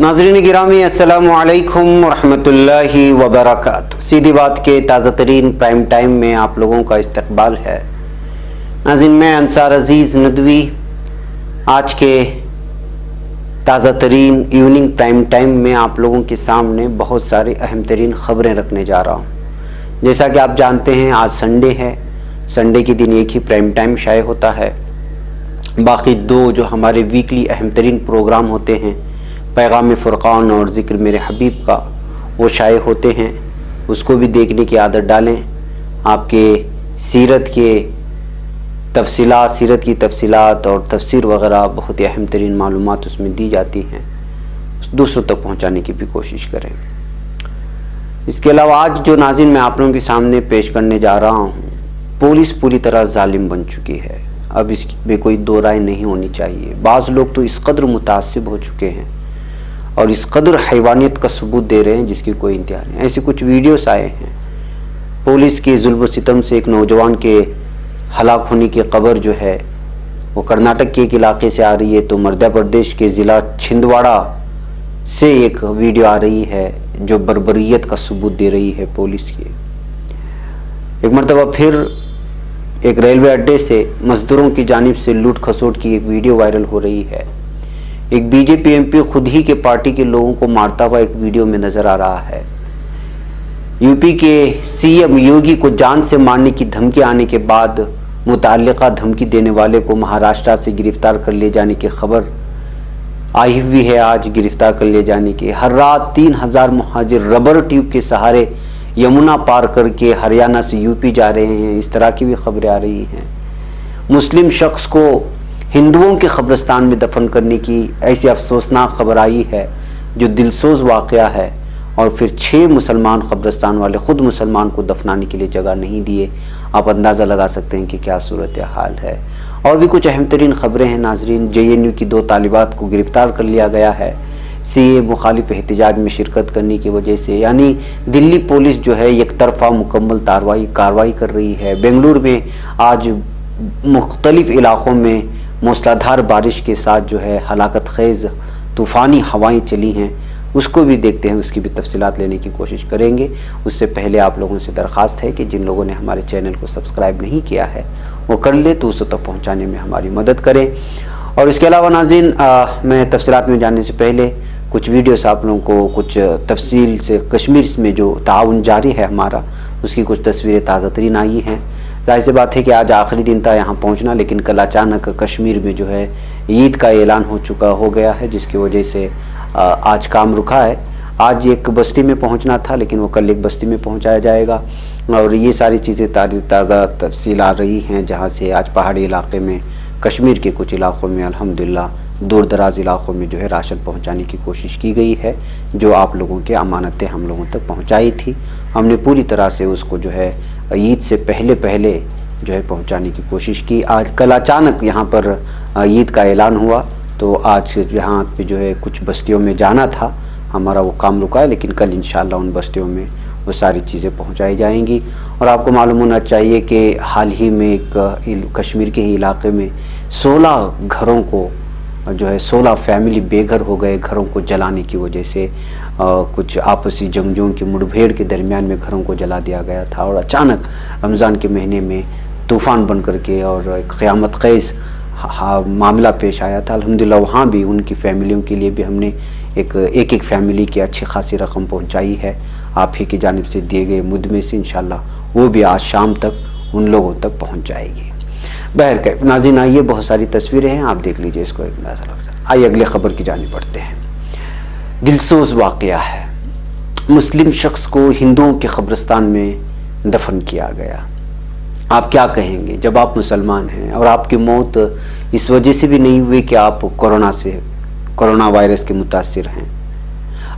ناظرین گرامی السلام علیکم ورحمۃ اللہ وبرکاتہ۔ سیدھی بات کے تازہ ترین پرائم ٹائم میں آپ لوگوں کا استقبال ہے۔ ناظرین میں انصار عزیز ندوی آج کے تازہ ترین ایوننگ پرائم ٹائم میں آپ لوگوں کے سامنے بہت ساری اہم ترین خبریں رکھنے جا رہا ہوں۔ جیسا کہ آپ جانتے ہیں آج سنڈے ہے، سنڈے کے دن ایک ہی پرائم ٹائم شائع ہوتا ہے، باقی دو جو ہمارے ویکلی اہم ترین پروگرام ہوتے ہیں پیغام فرقان اور ذکر میرے حبیب کا، وہ شائع ہوتے ہیں، اس کو بھی دیکھنے کی عادت ڈالیں۔ آپ کے سیرت کی تفصیلات اور تفسیر وغیرہ بہت ہی اہم ترین معلومات اس میں دی جاتی ہیں، دوسروں تک پہنچانے کی بھی کوشش کریں۔ اس کے علاوہ آج جو ناظرین میں آپ لوگوں کے سامنے پیش کرنے جا رہا ہوں، پولیس پوری طرح ظالم بن چکی ہے، اب اس میں کوئی دو رائے نہیں ہونی چاہیے۔ بعض لوگ تو اس قدر متعصب ہو چکے ہیں اور اس قدر حیوانیت کا ثبوت دے رہے ہیں جس کی کوئی انتہا نہیں۔ ایسے کچھ ویڈیوز آئے ہیں، پولیس کے ظلم و ستم سے ایک نوجوان کے ہلاک ہونے کی خبر جو ہے وہ کرناٹک کے ایک علاقے سے آ رہی ہے، تو مدھیہ پردیش کے ضلع چھندواڑہ سے ایک ویڈیو آ رہی ہے جو بربریت کا ثبوت دے رہی ہے پولیس کی۔ ایک مرتبہ پھر ایک ریلوے اڈے سے مزدوروں کی جانب سے لوٹ کھسوٹ کی ایک ویڈیو وائرل ہو رہی ہے۔ ایک B J P M P خود ہی کے پارٹی کے لوگوں کو مارتا ہوا ایک ویڈیو میں نظر آ رہا ہے۔ یو پی کے سی ایم یوگی کو جان سے مارنے کی دھمکی آنے کے بعد متعلقہ دھمکی دینے والے کو مہاراشٹر سے گرفتار کر لے جانے کی خبر آئی ہوئی ہے۔ آج گرفتار کر لے جانے کی، ہر رات 3000 مہاجر ربر ٹیوب کے سہارے یمنا پار کر کے ہریانہ سے یو پی جا رہے ہیں، اس طرح کی بھی خبریں آ رہی ہیں۔ مسلم شخص کو ہندوؤں کے قبرستان میں دفن کرنے کی ایسی افسوسناک خبر آئی ہے جو دلسوز واقعہ ہے، اور پھر 6 مسلمان قبرستان والے خود مسلمان کو دفنانے کے لیے جگہ نہیں دیے۔ آپ اندازہ لگا سکتے ہیں کہ کیا صورتحال ہے۔ اور بھی کچھ اہم ترین خبریں ہیں ناظرین۔ جے این یو کی 2 طالبات کو گرفتار کر لیا گیا ہے سی اے مخالف احتجاج میں شرکت کرنے کی وجہ سے، یعنی دلی پولیس جو ہے یک طرفہ مکمل کارروائی کر رہی ہے۔ بنگلور میں آج مختلف علاقوں میں موسلادھار بارش کے ساتھ جو ہے ہلاکت خیز طوفانی ہوائیں چلی ہیں، اس کو بھی دیکھتے ہیں، اس کی بھی تفصیلات لینے کی کوشش کریں گے۔ اس سے پہلے آپ لوگوں سے درخواست ہے کہ جن لوگوں نے ہمارے چینل کو سبسکرائب نہیں کیا ہے وہ کر لے، تو اسے تک پہنچانے میں ہماری مدد کریں۔ اور اس کے علاوہ ناظرین میں تفصیلات میں جاننے سے پہلے کچھ ویڈیوز آپ لوگوں کو کچھ تفصیل سے کشمیر میں جو تعاون جاری ہے ہمارا، اس کی کچھ تصویریں تازہ ترین آئی ہیں۔ ظاہر سی بات ہے کہ آج آخری دن تھا یہاں پہنچنا، لیکن کل اچانک کشمیر میں جو ہے عید کا اعلان ہو گیا ہے، جس کی وجہ سے آج کام رکا ہے۔ آج ایک بستی میں پہنچنا تھا لیکن وہ کل ایک بستی میں پہنچایا جائے گا، اور یہ ساری چیزیں تازہ تفصیل آ رہی ہیں، جہاں سے آج پہاڑی علاقے میں کشمیر کے کچھ علاقوں میں الحمدللہ دور دراز علاقوں میں جو ہے راشن پہنچانے کی کوشش کی گئی ہے، جو آپ لوگوں کے امانتیں ہم لوگوں تک پہنچائی تھی۔ ہم نے پوری طرح سے اس کو جو ہے عید سے پہلے جو ہے پہنچانے کی کوشش کی۔ کل اچانک یہاں پر عید کا اعلان ہوا، تو آج یہاں پہ جو ہے کچھ بستیوں میں جانا تھا، ہمارا وہ کام رکا ہے، لیکن کل انشاءاللہ ان بستیوں میں وہ ساری چیزیں پہنچائی جائیں گی۔ اور آپ کو معلوم ہونا چاہیے کہ حال ہی میں ایک کشمیر کے ہی علاقے میں 16 گھروں کو جو ہے 16 فیملی بے گھر ہو گئے، گھروں کو جلانے کی وجہ سے کچھ آپسی جنگجوؤں کی مڑ بھیڑ کے درمیان میں گھروں کو جلا دیا گیا تھا، اور اچانک رمضان کے مہینے میں طوفان بن کر کے اور ایک قیامت خیز معاملہ پیش آیا تھا۔ الحمدللہ وہاں بھی ان کی فیملیوں کے لیے بھی ہم نے ایک فیملی کی اچھی خاصی رقم پہنچائی ہے آپ ہی کی جانب سے دیے گئے مد میں سے، انشاءاللہ وہ بھی آج شام تک ان لوگوں تک پہنچ جائے گی۔ بہرکیف ناظرین آئیے، بہت ساری تصویریں ہیں، آپ دیکھ لیجئے اس کو ایک اندازہ لگ سکتا ہے۔ آئیے اگلے خبر کی جانب بڑھتے ہیں۔ دلسوز واقعہ ہے، مسلم شخص کو ہندوؤں کے قبرستان میں دفن کیا گیا۔ آپ کیا کہیں گے جب آپ مسلمان ہیں اور آپ کی موت اس وجہ سے بھی نہیں ہوئی کہ آپ کورونا وائرس کے متاثر ہیں؟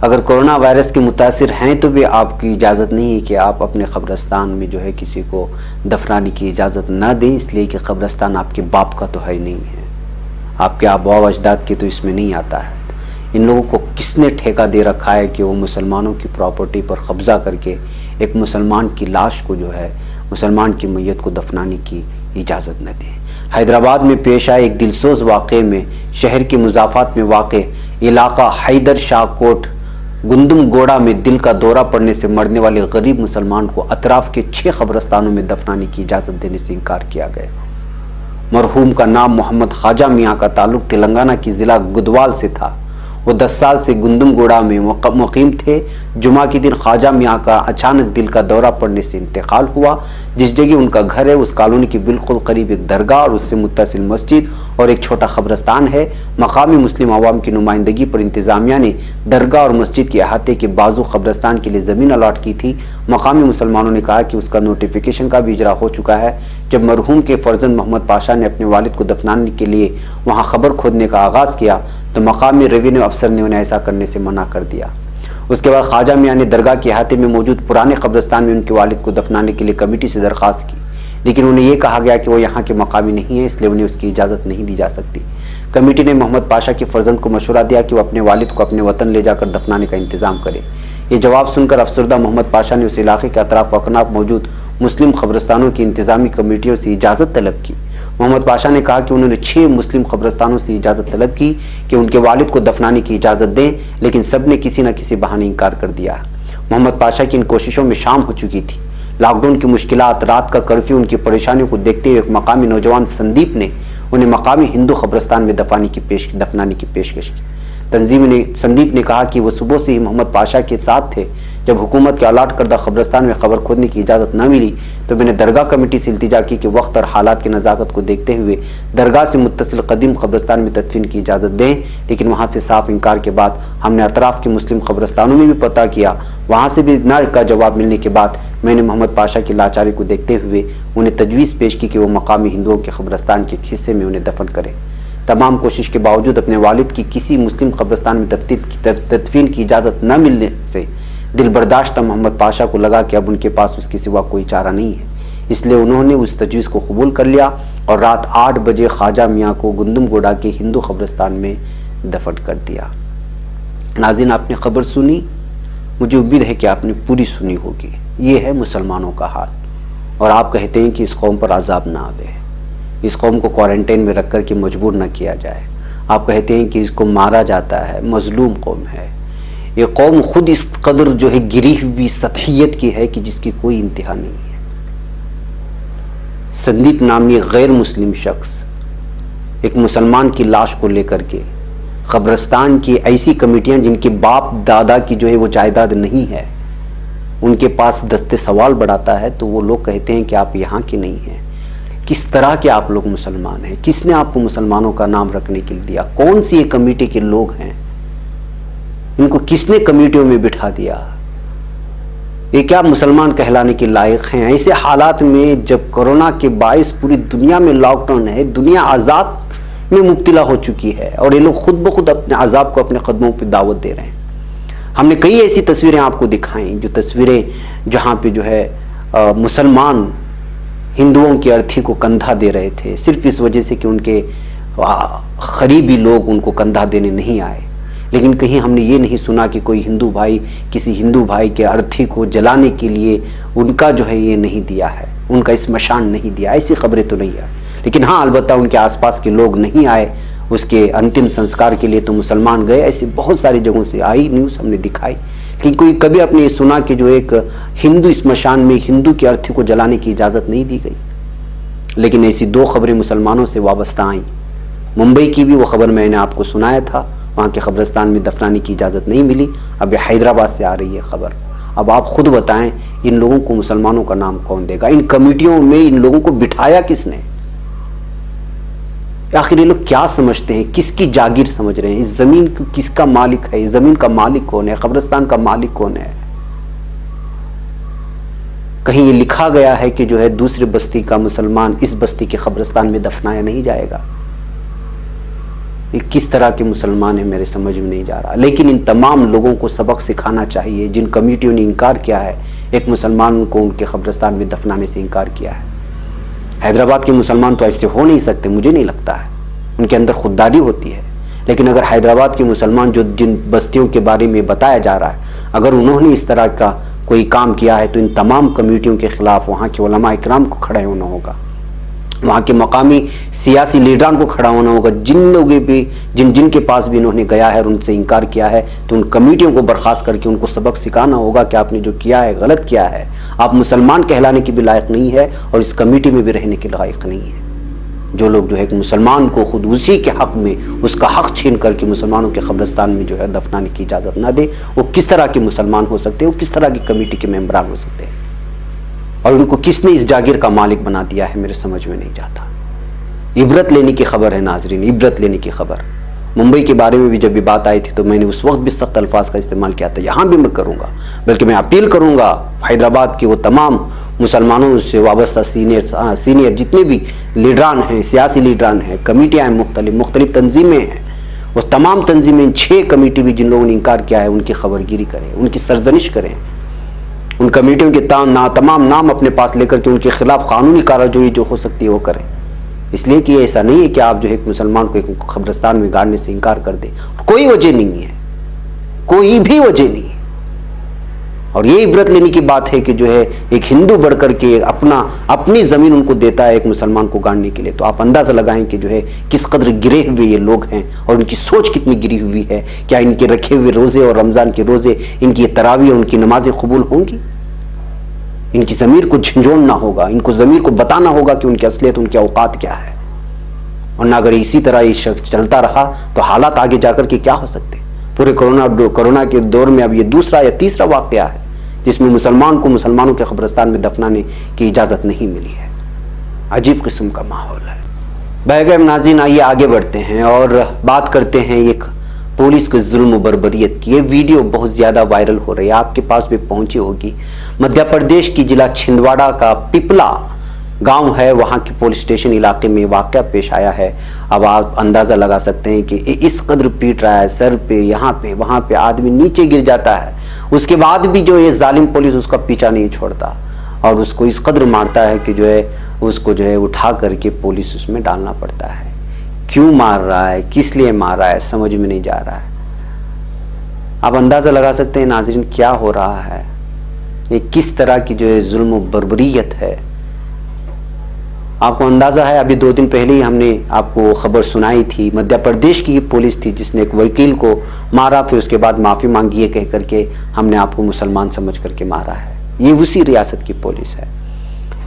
اگر کورونا وائرس کے متاثر ہیں تو بھی آپ کی اجازت نہیں ہے کہ آپ اپنے قبرستان میں جو ہے کسی کو دفنانے کی اجازت نہ دیں، اس لیے کہ قبرستان آپ کے باپ کا تو ہے نہیں ہے، آپ کے آباء و اجداد کے تو اس میں نہیں آتا ہے۔ ان لوگوں کو کس نے ٹھیکہ دے رکھا ہے کہ وہ مسلمانوں کی پراپرٹی پر قبضہ کر کے ایک مسلمان کی لاش کو جو ہے مسلمان کی میت کو دفنانے کی اجازت نہ دیں؟ حیدرآباد میں پیش آئے ایک دلسوز واقعے میں شہر کے مضافات میں واقع علاقہ حیدر شاہ کوٹ گندم گوڑا میں دل کا دورہ پڑنے سے مرنے والے غریب مسلمان کو اطراف کے 6 قبرستانوں میں دفنانے کی اجازت دینے سے انکار کیا گیا۔ مرحوم کا نام محمد خواجہ میاں کا تعلق تلنگانہ کی ضلع گدوال سے تھا۔ وہ 10 سال سے گندم گوڑا میں مقیم تھے۔ جمعہ کے دن خواجہ میاں کا اچانک دل کا دورہ پڑنے سے انتقال ہوا۔ جس جگہ ان کا گھر ہے اس کالونی کے بالکل قریب ایک درگاہ اور اس سے متصل مسجد اور ایک چھوٹا قبرستان ہے۔ مقامی مسلم عوام کی نمائندگی پر انتظامیہ نے درگاہ اور مسجد کے احاطے کے بازو قبرستان کے لیے زمین الاٹ کی تھی۔ مقامی مسلمانوں نے کہا کہ اس کا نوٹیفیکیشن کا بھی اجرا ہو چکا ہے۔ جب مرحوم کے فرزند محمد پاشا نے اپنے والد کو دفنانے کے لیے وہاں قبر کھودنے کا آغاز کیا تو مقامی ریونیو افسر نے انہیں ایسا کرنے سے منع کر دیا۔ اس کے بعد خواجہ میاں نے درگاہ کے احاطے میں موجود پرانے قبرستان میں ان کے والد کو دفنانے کے لیے کمیٹی سے درخواست کی، لیکن انہیں یہ کہا گیا کہ وہ یہاں کے مقامی نہیں ہیں، اس لیے انہیں اس کی اجازت نہیں دی جا سکتی۔ کمیٹی نے محمد پاشا کے فرزند کو مشورہ دیا کہ وہ اپنے والد کو اپنے وطن لے جا کر دفنانے کا انتظام کرے۔ یہ جواب سن کر افسردہ محمد پاشا نے اس علاقے کے اطراف و اکناف موجود مسلم قبرستانوں کی انتظامی کمیٹیوں سے اجازت طلب کی۔ محمد پاشا نے کہا کہ انہوں نے 6 مسلم قبرستانوں سے اجازت طلب کی کہ ان کے والد کو دفنانے کی اجازت دیں، لیکن سب نے کسی نہ کسی بہانے انکار کر دیا۔ محمد پاشا کی ان کوششوں میں شام ہو چکی تھی۔ لاک ڈاؤن کی مشکلات، رات کا کرفیو، ان کی پریشانیوں کو دیکھتے ہوئے ایک مقامی نوجوان سندیپ نے انہیں مقامی ہندو قبرستان میں دفنانے کی پیشکش کی۔ سندیپ نے کہا کہ وہ صبح سے ہی محمد پاشا کے ساتھ تھے۔ جب حکومت کے الاٹ کردہ قبرستان میں قبر کھودنے کی اجازت نہ ملی تو میں نے درگاہ کمیٹی سے التجا کی کہ وقت اور حالات کی نزاکت کو دیکھتے ہوئے درگاہ سے متصل قدیم قبرستان میں تدفین کی اجازت دیں، لیکن وہاں سے صاف انکار کے بعد ہم نے اطراف کے مسلم قبرستانوں میں بھی پتہ کیا، وہاں سے بھی نہ کا جواب ملنے کے بعد میں نے محمد پاشا کی لاچاری کو دیکھتے ہوئے انہیں تجویز پیش کی کہ وہ مقامی ہندوؤں کے قبرستان کے ایک حصے میں انہیں دفن کریں۔ تمام کوشش کے باوجود اپنے والد کی کسی مسلم قبرستان میں تدفین کی اجازت نہ ملنے سے دل برداشتہ محمد پاشا کو لگا کہ اب ان کے پاس اس کے سوا کوئی چارہ نہیں ہے، اس لیے انہوں نے اس تجویز کو قبول کر لیا اور رات 8 بجے خواجہ میاں کو گندم گوڑا کے ہندو قبرستان میں دفن کر دیا۔ ناظرین، آپ نے خبر سنی، مجھے امید ہے کہ آپ نے پوری سنی ہوگی۔ یہ ہے مسلمانوں کا حال، اور آپ کہتے ہیں کہ اس قوم پر عذاب نہ آوے، اس قوم کو کوارنٹائن میں رکھ کر کے مجبور نہ کیا جائے۔ آپ کہتے ہیں کہ اس کو مارا جاتا ہے، مظلوم قوم ہے۔ یہ قوم خود اس قدر جو ہے گری ہوئی سطحیت کی ہے کہ جس کی کوئی انتہا نہیں ہے۔ سندیپ نامی غیر مسلم شخص ایک مسلمان کی لاش کو لے کر کے قبرستان کی ایسی کمیٹیاں جن کے باپ دادا کی جو ہے وہ جائیداد نہیں ہے ان کے پاس دستے سوال بڑھاتا ہے، تو وہ لوگ کہتے ہیں کہ آپ یہاں کے نہیں ہیں۔ کس طرح کے آپ لوگ مسلمان ہیں؟ کس نے آپ کو مسلمانوں کا نام رکھنے کے لیے دیا؟ کون سی یہ کمیٹی کے لوگ ہیں؟ ان کو کس نے کمیٹیوں میں بٹھا دیا؟ یہ کیا مسلمان کہلانے کے لائق ہیں؟ ایسے حالات میں جب کرونا کے باعث پوری دنیا میں لاک ڈاؤن ہے، دنیا عذاب میں مبتلا ہو چکی ہے، اور یہ لوگ خود بخود اپنے عذاب کو اپنے قدموں پہ دعوت دے رہے ہیں۔ ہم نے کئی ایسی تصویریں آپ کو دکھائیں، جو تصویریں جہاں پہ جو ہے مسلمان ہندوؤں کی ارتھی کو کندھا دے رہے تھے، صرف اس وجہ سے کہ ان کے قریبی لوگ ان کو کندھا دینے نہیں آئے۔ لیکن کہیں ہم نے یہ نہیں سنا کہ کوئی ہندو بھائی کسی ہندو بھائی کے ارتھی کو جلانے کے لیے ان کا جو ہے یہ نہیں دیا ہے، ان کا اسمشان نہیں دیا، ایسی خبریں تو نہیں آئی۔ لیکن ہاں، البتہ ان کے آس پاس کے لوگ نہیں آئے اس کے انتم سنسکار کے لیے، تو مسلمان گئے۔ ایسی بہت ساری جگہوں سے آئی نیوز، ہم نے دکھائی، لیکن کوئی کبھی آپ نے یہ سنا کہ جو ایک ہندو اسمشان میں ہندو کی ارتھی کو جلانے کی اجازت نہیں دی گئی۔ لیکن ایسی 2 خبریں مسلمانوں سے وابستہ آئیں۔ ممبئی کی بھی وہ خبر میں نے آپ کو سنایا تھا، وہاں کے قبرستان میں دفنانے کی اجازت نہیں ملی۔ اب یہ حیدرآباد سے آ رہی ہے خبر۔ اب آپ خود بتائیں، ان لوگوں کو مسلمانوں کا نام کون دے گا؟ ان کمیٹیوں میں ان لوگوں کو بٹھایا کس نے؟ آخر یہ لوگ کیا سمجھتے ہیں؟ کس کی جاگیر سمجھ رہے ہیں؟ اس زمین کس کا مالک ہے؟ اس زمین کا مالک کون ہے؟ قبرستان کا مالک کون ہے؟ کہیں یہ لکھا گیا ہے کہ جو ہے دوسری بستی کا مسلمان اس بستی کے قبرستان میں دفنایا نہیں جائے گا؟ یہ کس طرح کے مسلمان ہیں میرے سمجھ میں نہیں جا رہا۔ لیکن ان تمام لوگوں کو سبق سکھانا چاہیے جن کمیٹیوں نے انکار کیا ہے، ایک مسلمان کو ان کے قبرستان میں دفنانے سے انکار کیا ہے۔ حیدرآباد کے مسلمان تو ایسے ہو نہیں سکتے، مجھے نہیں لگتا ہے، ان کے اندر خودداری ہوتی ہے۔ لیکن اگر حیدرآباد کے مسلمان جو جن بستیوں کے بارے میں بتایا جا رہا ہے، اگر انہوں نے اس طرح کا کوئی کام کیا ہے تو ان تمام کمیٹیوں کے خلاف وہاں کے علماء اکرام کو کھڑے ہونا ہوگا۔ وہاں کے مقامی سیاسی لیڈران کو کھڑا ہونا ہوگا. جن لوگوں بھی جن کے پاس بھی انہوں نے گیا ہے اور ان سے انکار کیا ہے تو ان کمیٹیوں کو برخاست کر کے ان کو سبق سکھانا ہوگا کہ آپ نے جو کیا ہے غلط کیا ہے. آپ مسلمان کہلانے کی بھی لائق نہیں ہے اور اس کمیٹی میں بھی رہنے کے لائق نہیں ہے. جو لوگ جو ہے ایک مسلمان کو خود اسی کے حق میں اس کا حق چھین کر کے مسلمانوں کے قبرستان میں جو ہے دفنانے کی اجازت نہ دے, وہ کس طرح کے مسلمان ہو سکتے ہیں, وہ کس طرح کی کمیٹی کے ممبران ہو سکتے ہیں, اور ان کو کس نے اس جاگیر کا مالک بنا دیا ہے میرے سمجھ میں نہیں جاتا. عبرت لینے کی خبر ہے ناظرین, عبرت لینے کی خبر. ممبئی کے بارے میں بھی جب بھی بات آئی تھی تو میں نے اس وقت بھی سخت الفاظ کا استعمال کیا تھا. یہاں بھی میں کروں گا, بلکہ میں اپیل کروں گا حیدرآباد کے وہ تمام مسلمانوں سے وابستہ سینئر جتنے بھی لیڈران ہیں, سیاسی لیڈران ہیں, کمیٹیاں ہیں, مختلف تنظیمیں ہیں, وہ تمام تنظیمیں 6 کمیٹی بھی جن لوگوں نے انکار کیا ہے ان کی خبرگیری کریں, ان کی سرزنش کریں. ان کمیٹیوں کے تمام نام اپنے پاس لے کر کے ان کے خلاف قانونی کارروائی جو ہو سکتی ہے وہ کریں. اس لیے کہ ایسا نہیں ہے کہ آپ جو ایک مسلمان کو ایک قبرستان میں گاڑنے سے انکار کر دیں. کوئی وجہ نہیں ہے, کوئی بھی وجہ نہیں ہے. اور یہ عبرت لینے کی بات ہے کہ جو ہے ایک ہندو بڑھ کر کے اپنی زمین ان کو دیتا ہے ایک مسلمان کو گاڑنے کے لیے. تو آپ اندازہ لگائیں کہ جو ہے کس قدر گرے ہوئے یہ لوگ ہیں اور ان کی سوچ کتنی گری ہوئی ہے. کیا ان کے رکھے ہوئے روزے اور رمضان کے روزے, ان کی تراویح اور ان کی نمازیں قبول ہوں گی؟ ان کی ضمیر کو جھنجھوڑنا ہوگا, ان کو ضمیر کو بتانا ہوگا کہ ان کی اصلیت, ان کے اوقات کیا ہے. ورنہ اگر اسی طرح یہ شخص چلتا رہا تو حالات آگے جا کر کے کیا ہو سکتے. پورے کرونا کے دور میں اب یہ دوسرا یا تیسرا واقعہ ہے جس میں مسلمان کو مسلمانوں کے قبرستان میں دفنانے کی اجازت نہیں ملی ہے. عجیب قسم کا ماحول ہے. بہرحال ناظرین, آئیے آگے بڑھتے ہیں اور بات کرتے ہیں ایک پولیس کے ظلم و بربریت کی. یہ ویڈیو بہت زیادہ وائرل ہو رہی ہے, آپ کے پاس بھی پہنچی ہوگی. مدھیہ پردیش کی ضلع چھندواڑہ کا پپلا گاؤں ہے, وہاں کے پولیس اسٹیشن علاقے میں واقعہ پیش آیا ہے. اب آپ اندازہ لگا سکتے ہیں کہ اس قدر پیٹ رہا ہے, سر پہ, یہاں پہ, وہاں پہ, آدمی نیچے گر جاتا ہے. اس کے بعد بھی جو یہ ظالم پولیس اس کا پیچھا نہیں چھوڑتا اور اس کو اس قدر مارتا ہے کہ جو ہے اس کو جو ہے اٹھا کر کے پولیس اس میں ڈالنا پڑتا ہے. کیوں مار رہا ہے, کس لیے مار رہا ہے, سمجھ میں نہیں جا رہا ہے. آپ اندازہ لگا سکتے ہیں ناظرین کیا ہو رہا ہے, یہ کس طرح کی جو ہے ظلم و بربریت ہے. آپ کو اندازہ ہے, ابھی 2 دن پہلے ہی ہم نے آپ کو خبر سنائی تھی. مدھیہ پردیش کی پولیس تھی جس نے ایک وکیل کو مارا, پھر اس کے بعد معافی مانگی ہے کہہ کر کے ہم نے آپ کو مسلمان سمجھ کر کے مارا ہے. یہ اسی ریاست کی پولیس ہے.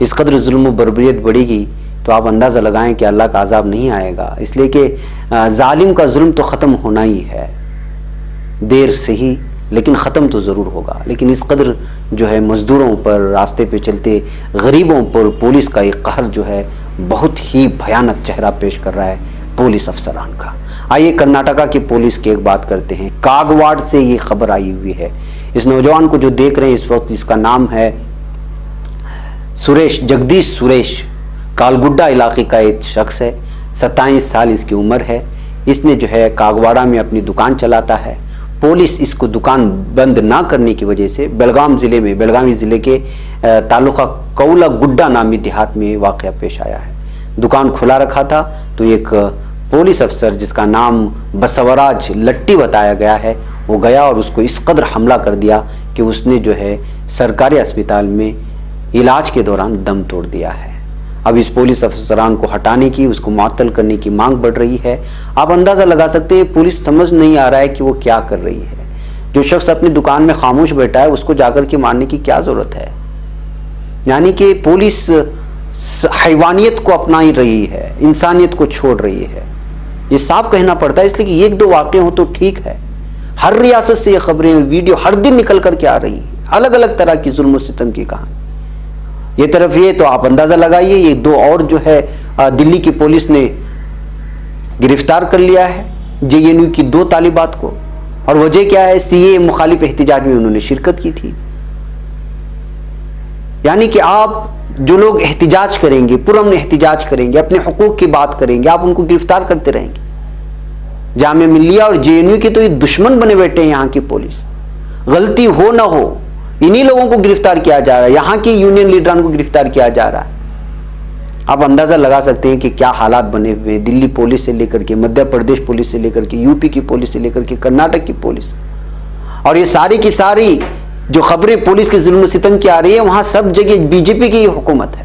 اس قدر ظلم و بربریت بڑھے گی تو آپ اندازہ لگائیں کہ اللہ کا عذاب نہیں آئے گا. اس لیے کہ ظالم کا ظلم تو ختم ہونا ہی ہے, دیر سے ہی, لیکن ختم تو ضرور ہوگا. لیکن اس قدر جو ہے مزدوروں پر, راستے پہ چلتے غریبوں پر پولیس کا ایک قہر جو ہے بہت ہی بھیانک چہرہ پیش کر رہا ہے پولیس افسران کا. آئیے کرناٹکا کی پولیس کی ایک بات کرتے ہیں. کاگواڑ سے یہ خبر آئی ہوئی ہے. اس نوجوان کو جو دیکھ رہے ہیں اس وقت, اس کا نام ہے جگدیش سریش, کالگڈا علاقے کا ایک شخص ہے. 27 سال اس کی عمر ہے. اس نے جو ہے کاگواڑا میں اپنی دکان چلاتا ہے. پولیس اس کو دکان بند نہ کرنے کی وجہ سے بیلگامی ضلع کے تعلقہ کولا گڈا نامی دیہات میں واقعہ پیش آیا ہے. دکان کھلا رکھا تھا تو ایک پولیس افسر جس کا نام بسوراج لٹی بتایا گیا ہے, وہ گیا اور اس کو اس قدر حملہ کر دیا کہ اس نے جو ہے سرکاری اسپتال میں علاج کے دوران دم توڑ دیا ہے. اب اس پولیس افسران کو ہٹانے کی, اس کو معطل کرنے کی مانگ بڑھ رہی ہے. آپ اندازہ لگا سکتے ہیں پولیس سمجھ نہیں آ رہا ہے کہ وہ کیا کر رہی ہے. جو شخص اپنی دکان میں خاموش بیٹھا ہے اس کو جا کر کے مارنے کی کیا ضرورت ہے. یعنی کہ پولیس حیوانیت کو اپنا ہی رہی ہے, انسانیت کو چھوڑ رہی ہے. یہ صاف کہنا پڑتا ہے, اس لیے کہ 1-2 واقعے ہوں تو ٹھیک ہے. ہر ریاست سے یہ خبریں, ویڈیو ہر دن نکل کر کے آ رہی ہیں, الگ الگ طرح کی ظلم و ستم کی کہانی. یہ طرف یہ تو آپ اندازہ لگائیے, یہ 2 اور جو ہے دلی کی پولیس نے گرفتار کر لیا ہے JNU کی 2 طالبات کو. اور وجہ کیا ہے, CAA مخالف احتجاج میں انہوں نے شرکت کی تھی. یعنی کہ آپ جو لوگ احتجاج کریں گے, پرامن احتجاج کریں گے, اپنے حقوق کی بات کریں گے, آپ ان کو گرفتار کرتے رہیں گے. جامعہ ملیہ اور JNU کی تو یہ دشمن بنے بیٹھے ہیں یہاں کی پولیس. غلطی ہو نہ ہو انہی لوگوں کو گرفتار کیا جا رہا ہے, یہاں کی یونین لیڈران کو گرفتار کیا جا رہا ہے. آپ اندازہ لگا سکتے ہیں کہ کیا حالات بنے ہوئے ہیں. دلی پولیس سے لے کر کے, مدھیہ پردیش پولیس سے لے کر کے, UP کی پولیس سے لے کر کے, کرناٹک کی پولیس, اور یہ ساری کی ساری جو خبریں پولیس کے ظلم و ستم کی آ رہی ہے, وہاں سب جگہ BJP کی حکومت ہے.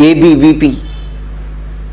ABVP,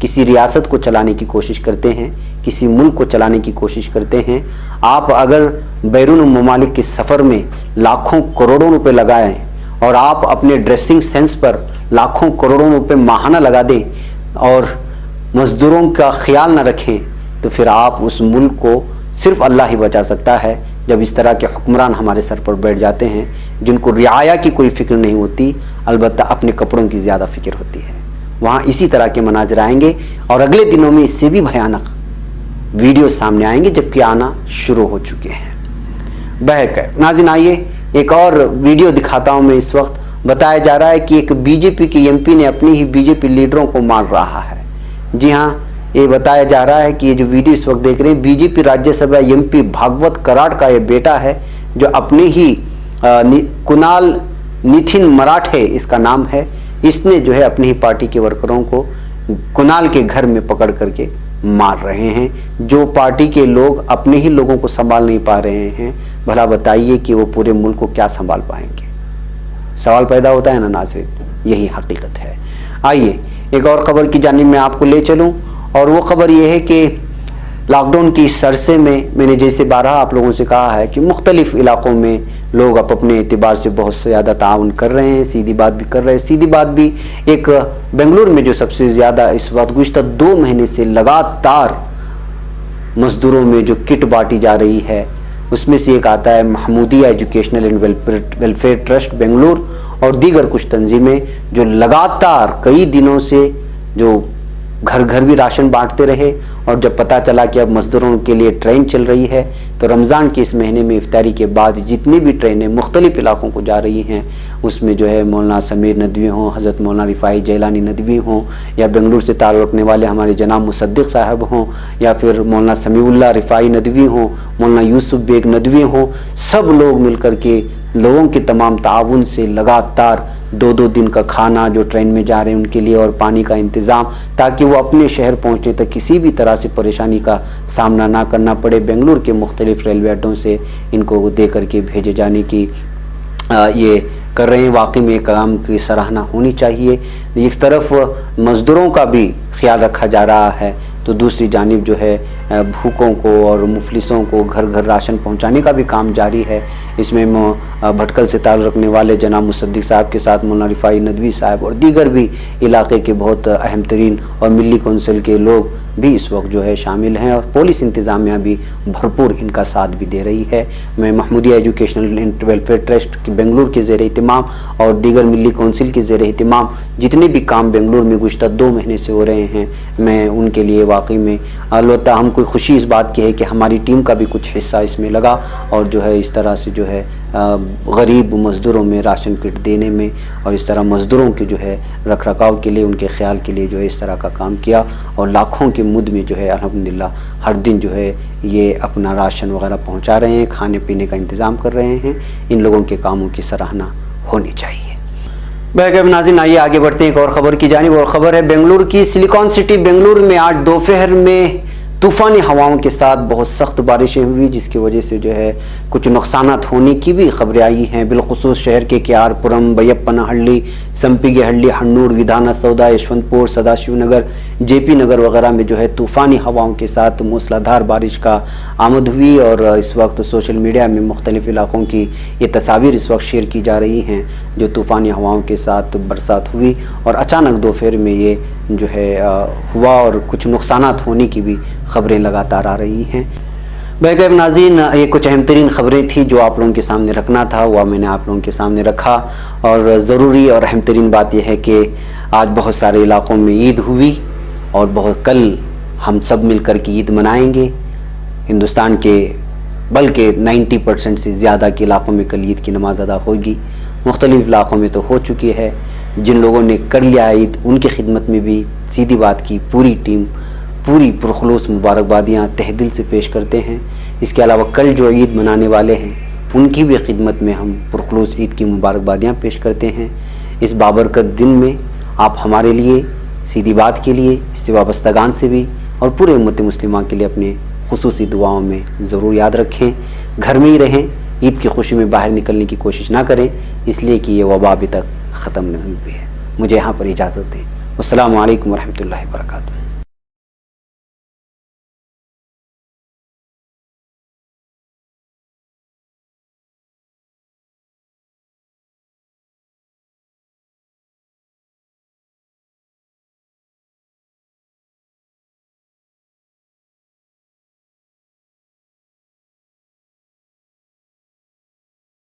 کسی ریاست کو چلانے کی کوشش کرتے ہیں، کسی ملک کو چلانے کی کوشش کرتے ہیں، آپ اگر بیرون ممالک کے سفر میں لاکھوں کروڑوں روپے لگائیں اور آپ اپنے ڈریسنگ سینس پر لاکھوں کروڑوں روپے ماہانہ لگا دیں اور مزدوروں کا خیال نہ رکھیں، تو پھر آپ اس ملک کو صرف اللہ ہی بچا سکتا ہے۔ جب اس طرح کے حکمران ہمارے سر پر بیٹھ جاتے ہیں جن کو رعایا کی کوئی فکر نہیں ہوتی، البتہ اپنے کپڑوں کی زیادہ فکر ہوتی ہے، وہاں اسی طرح کے مناظر آئیں گے اور اگلے دنوں میں اس سے بھی بھیانک ویڈیو سامنے آئیں گے، جبکہ آنا شروع ہو چکے ہیں۔ بہرکیف ناظرین، آئیے ایک اور ویڈیو دکھاتا ہوں میں۔ اس وقت بتایا جا رہا ہے کہ ایک بی جے پی کے ایم پی نے اپنی ہی بی جے پی لیڈروں کو مار رہا ہے۔ جی ہاں، یہ بتایا جا رہا ہے کہ یہ جو ویڈیو اس وقت دیکھ رہے ہیں، بی جے پی راجیہ سبھا ایم پی بھاگوت کراٹ کا یہ بیٹا ہے، جو اپنے ہی کنال نیتھن مراٹھے اس کا نام ہے، اس نے جو ہے اپنی ہی پارٹی کے ورکروں کو کنال کے گھر میں پکڑ کر کے مار رہے ہیں۔ جو پارٹی کے لوگ اپنے ہی لوگوں کو سنبھال نہیں پا رہے ہیں، بھلا بتائیے کہ وہ پورے ملک کو کیا سنبھال پائیں گے؟ سوال پیدا ہوتا ہے نا ناظرین، یہی حقیقت ہے۔ آئیے ایک اور خبر کی جانب میں آپ کو لے چلوں، اور وہ خبر یہ ہے کہ لاک ڈاؤن کی اس عرصے میں نے جیسے بارہا آپ لوگوں سے کہا ہے کہ مختلف علاقوں میں لوگ اپنے اعتبار سے بہت زیادہ تعاون کر رہے ہیں، سیدھی بات بھی کر رہے ہیں۔ سیدھی بات بھی ایک بنگلور میں جو سب سے زیادہ اس وقت گزشتہ 2 مہینے سے لگاتار مزدوروں میں جو کٹ بانٹی جا رہی ہے، اس میں سے ایک آتا ہے Mahmudiya educational and welfare trust Bangalore اور دیگر کچھ تنظیمیں جو لگاتار کئی دنوں سے جو گھر گھر بھی راشن بانٹتے رہے، اور جب پتہ چلا کہ اب مزدوروں کے لیے ٹرین چل رہی ہے تو رمضان کے اس مہینے میں افطاری کے بعد جتنی بھی ٹرینیں مختلف علاقوں کو جا رہی ہیں، اس میں جو ہے مولانا سمیر ندوی ہوں، حضرت مولانا رفاعی جیلانی ندوی ہوں، یا بنگلور سے تعلق رکھنے والے ہمارے جناب مصدق صاحب ہوں، یا پھر مولانا سمیع اللہ رفاعی ندوی ہوں، مولانا یوسف بیگ ندوی ہوں، سب لوگ مل کر کے لوگوں کے تمام تعاون سے لگاتار 2 دن کا کھانا جو ٹرین میں جا رہے ہیں ان کے لیے، اور پانی کا انتظام تاکہ وہ اپنے شہر پہنچنے تک کسی بھی طرح سے پریشانی کا سامنا نہ کرنا پڑے، بنگلور کے مختلف ریلوے اڈوں سے ان کو دے کر کے بھیجے جانے کی یہ کر رہے ہیں۔ واقعی میں کام کی سراہنا ہونی چاہیے۔ ایک طرف مزدوروں کا بھی خیال رکھا جا رہا ہے تو دوسری جانب جو ہے بھوکوں کو اور مفلسوں کو گھر گھر راشن پہنچانے کا بھی کام جاری ہے۔ اس میں بھٹکل سے تعلق رکھنے والے جناب مصدق صاحب کے ساتھ مولانا رفاعی ندوی صاحب اور دیگر بھی علاقے کے بہت اہم ترین اور ملی کونسل کے لوگ بھی اس وقت جو ہے شامل ہیں، اور پولیس انتظامیہ بھی بھرپور ان کا ساتھ بھی دے رہی ہے۔ میں Mahmudiya educational and welfare trust کی بنگلور کے زیر اہتمام اور دیگر ملی کونسل کے زیر اہتمام جتنے بھی کام بنگلور میں گزشتہ 2 مہینے سے ہو رہے ہیں، میں ان کے لیے واقعی میں البتہ ہم کوئی خوشی اس بات کی ہے کہ ہماری ٹیم کا بھی کچھ حصہ اس میں لگا، اور جو ہے اس طرح سے جو ہے غریب مزدوروں میں راشن کٹ دینے میں اور اس طرح مزدوروں کے جو ہے رکھ رکھاؤ کے لیے، ان کے خیال کے لیے جو ہے اس طرح کا کام کیا، اور لاکھوں کے مد میں جو ہے الحمدللہ ہر دن جو ہے یہ اپنا راشن وغیرہ پہنچا رہے ہیں، کھانے پینے کا انتظام کر رہے ہیں۔ ان لوگوں کے کاموں کی سراہنا ہونی چاہیے۔ بہرکیف ناظرین، آئیے آگے بڑھتے ہیں ایک اور خبر کی جانب، اور خبر ہے بنگلور کی۔ سلیکان سٹی بنگلور میں آج دوپہر میں طوفانی ہواؤں کے ساتھ بہت سخت بارشیں ہوئی، جس کی وجہ سے جو ہے کچھ نقصانات ہونے کی بھی خبریں آئی ہیں۔ بالخصوص شہر کے کے آر پورم، بیپنا ہلّی، سمپیگے ہلّی، ہنور، ودھانا سودا، یشونت پور، سداشیو نگر، جے پی نگر وغیرہ میں جو ہے طوفانی ہواؤں کے ساتھ موسلادھار بارش کا آمد ہوئی، اور اس وقت سوشل میڈیا میں مختلف علاقوں کی یہ تصاویر اس وقت شیئر کی جا رہی ہیں جو طوفانی ہواؤں کے ساتھ برسات ہوئی، اور اچانک دوپہر میں یہ جو ہے ہوا، اور کچھ نقصانات ہونے کی بھی خبریں لگاتار آ رہی ہیں۔ بہرکیف ناظرین، یہ کچھ اہم ترین خبریں تھیں جو آپ لوگوں کے سامنے رکھنا تھا، وہ میں نے آپ لوگوں کے سامنے رکھا، اور ضروری اور اہم ترین بات یہ ہے کہ آج بہت سارے علاقوں میں عید ہوئی، اور کل ہم سب مل کر کے عید منائیں گے۔ ہندوستان کے بلکہ 90% سے زیادہ کے علاقوں میں کل عید کی نماز ادا ہوگی۔ مختلف علاقوں میں تو ہو چکی ہے، جن لوگوں نے کر لیا عید ان کی خدمت میں بھی سیدھی بات کی پوری ٹیم پوری پرخلوص مبارکبادیاں تہ دل سے پیش کرتے ہیں۔ اس کے علاوہ کل جو عید منانے والے ہیں ان کی بھی خدمت میں ہم پرخلوص عید کی مبارکبادیاں پیش کرتے ہیں۔ اس بابرکت دن میں آپ ہمارے لیے، سیدھی بات کے لیے، اس سے وابستگان سے بھی اور پورے امت مسلمہ کے لیے اپنے خصوصی دعاؤں میں ضرور یاد رکھیں۔ گھر میں ہی رہیں، عید کی خوشی میں باہر نکلنے کی کوشش نہ کریں، اس لیے کہ یہ وبا ابھی تک ختم نہیں ہوئی ہے۔ مجھے یہاں پر اجازت دیں۔ السلام علیکم ورحمۃ اللہ وبرکاتہ۔